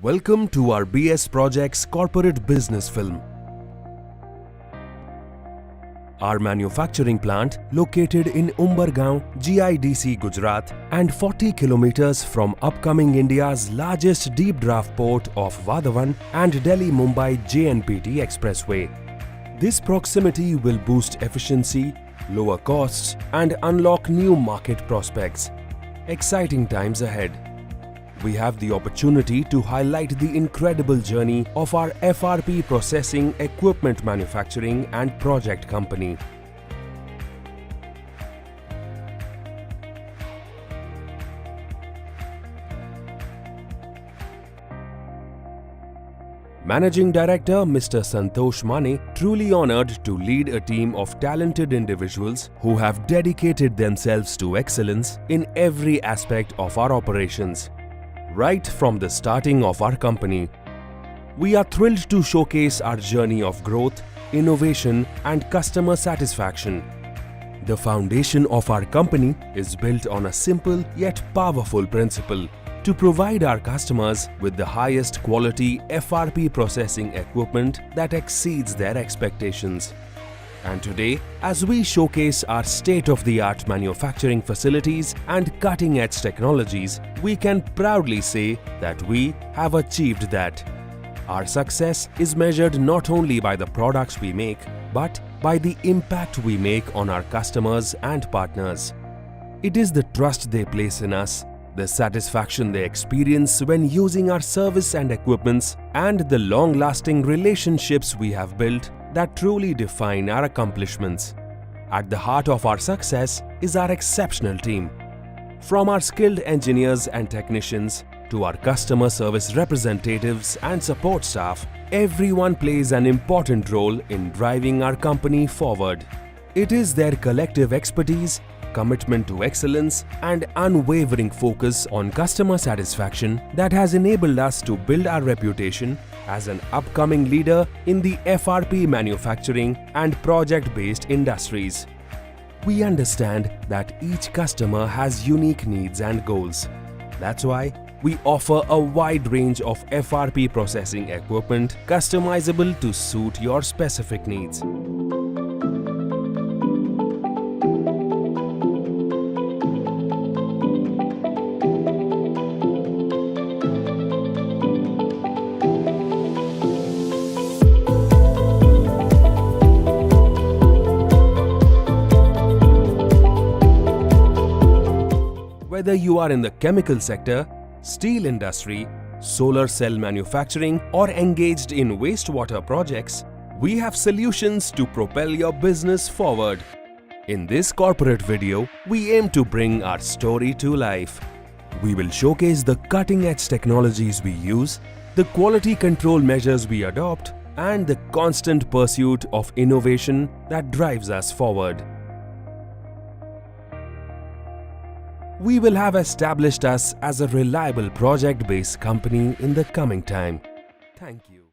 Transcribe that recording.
Welcome to our BS Projects corporate business film. Our manufacturing plant, located in Umergaon, GIDC, Gujarat, and 40 kilometers from upcoming India's largest deep draft port of Vadhavan and Delhi-Mumbai JNPT Expressway. This proximity will boost efficiency, lower costs, and unlock new market prospects. Exciting times ahead. We have the opportunity to highlight the incredible journey of our FRP processing equipment manufacturing and project company. Managing Director Mr. Santosh Mane truly honored to lead a team of talented individuals who have dedicated themselves to excellence in every aspect of our operations. Right from the starting of our company, we are thrilled to showcase our journey of growth, innovation, and customer satisfaction. The foundation of our company is built on a simple yet powerful principle: to provide our customers with the highest quality FRP processing equipment that exceeds their expectations. And today, as we showcase our state-of-the-art manufacturing facilities and cutting-edge technologies, we can proudly say that we have achieved that. Our success is measured not only by the products we make, but by the impact we make on our customers and partners. It is the trust they place in us, the satisfaction they experience when using our service and equipments, and the long-lasting relationships we have built that truly define our accomplishments. At the heart of our success is our exceptional team. From our skilled engineers and technicians to our customer service representatives and support staff, everyone plays an important role in driving our company forward. It is their collective expertise, commitment to excellence, and unwavering focus on customer satisfaction that has enabled us to build our reputation as an upcoming leader in the FRP manufacturing and project-based industries. We understand that each customer has unique needs and goals. That's why we offer a wide range of FRP processing equipment customizable to suit your specific needs. Whether you are in the chemical sector, steel industry, solar cell manufacturing, or engaged in wastewater projects, we have solutions to propel your business forward. In this corporate video, we aim to bring our story to life. We will showcase the cutting-edge technologies we use, the quality control measures we adopt, and the constant pursuit of innovation that drives us forward. We will have established us as a reliable project-based company in the coming time. Thank you.